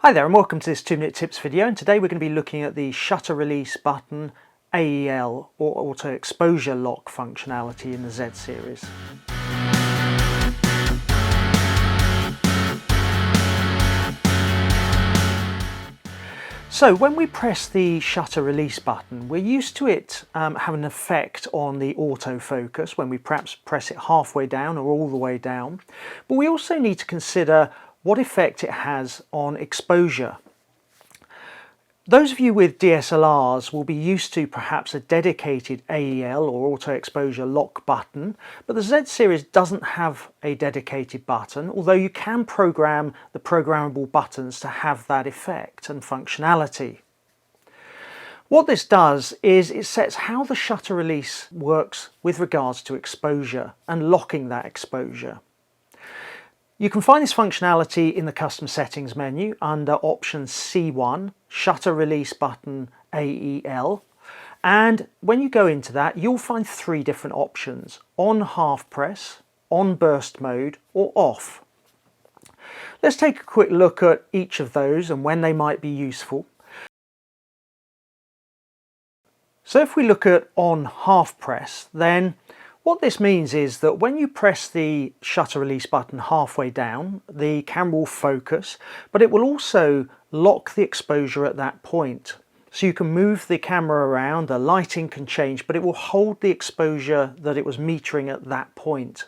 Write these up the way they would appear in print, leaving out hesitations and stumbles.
Hi there and welcome to this 2-minute tips video, and today we're going to be looking at the shutter release button AEL or auto exposure lock functionality in the Z series. So when we press the shutter release button, we're used to it having an effect on the autofocus when we perhaps press it halfway down or all the way down, but we also need to consider what effect it has on exposure. Those of you with DSLRs will be used to perhaps a dedicated AEL or auto exposure lock button, but the Z series doesn't have a dedicated button, although you can program the programmable buttons to have that effect and functionality. What this does is it sets how the shutter release works with regards to exposure and locking that exposure. You can find this functionality in the custom settings menu under option C1, shutter release button AEL, and when you go into that you'll find three different options: on half press, on burst mode or off. Let's take a quick look at each of those and when they might be useful. So if we look at on half press, then what this means is that when you press the shutter release button halfway down, the camera will focus, but it will also lock the exposure at that point. So you can move the camera around, the lighting can change, but it will hold the exposure that it was metering at that point.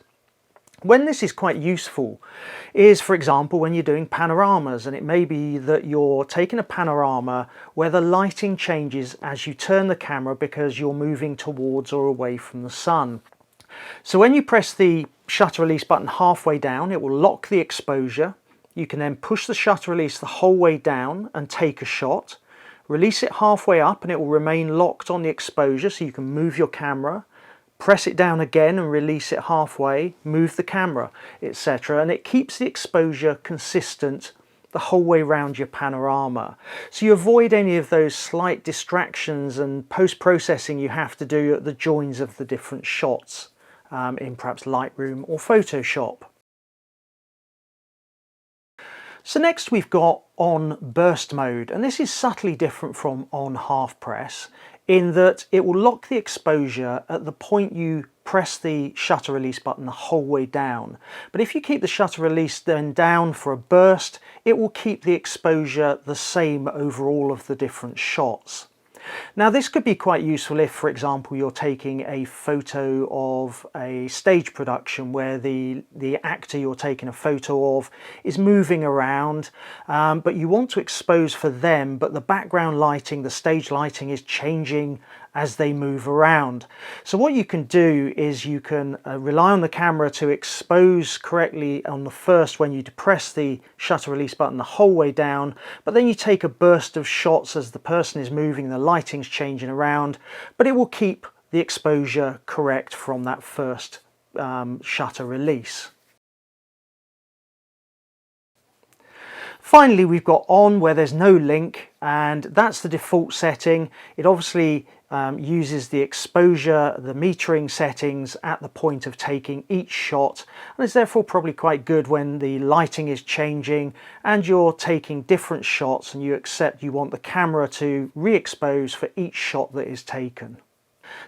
When this is quite useful is, for example, when you're doing panoramas, and it may be that you're taking a panorama where the lighting changes as you turn the camera because you're moving towards or away from the sun. So when you press the shutter release button halfway down, it will lock the exposure. You can then push the shutter release the whole way down and take a shot. Release it halfway up and it will remain locked on the exposure, so you can move your camera. Press it down again and release it halfway, move the camera, etc. And it keeps the exposure consistent the whole way around your panorama. So you avoid any of those slight distractions and post-processing you have to do at the joins of the different shots in perhaps Lightroom or Photoshop. So next we've got on burst mode, and this is subtly different from on half press in that it will lock the exposure at the point you press the shutter release button the whole way down. But if you keep the shutter release then down for a burst, it will keep the exposure the same over all of the different shots. Now this could be quite useful if, for example, you're taking a photo of a stage production where the actor you're taking a photo of is moving around, but you want to expose for them, but the background lighting, the stage lighting, is changing as they move around. So what you can do is you can rely on the camera to expose correctly on the first when you depress the shutter release button the whole way down, but then you take a burst of shots as the person is moving, the lighting's changing around, but it will keep the exposure correct from that first shutter release. Finally, we've got on, where there's no link, and that's the default setting. It obviously uses the exposure, the metering settings at the point of taking each shot, and is therefore probably quite good when the lighting is changing and you're taking different shots and you want the camera to re-expose for each shot that is taken.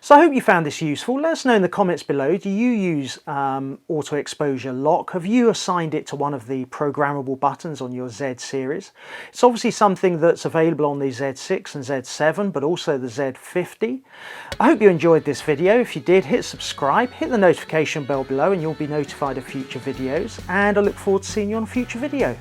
So I hope you found this useful. Let us know in the comments below, do you use auto exposure lock? Have you assigned it to one of the programmable buttons on your Z series? It's obviously something that's available on the Z6 and Z7, but also the Z50. I hope you enjoyed this video. If you did, hit subscribe, hit the notification bell below and you'll be notified of future videos, and I look forward to seeing you on a future video.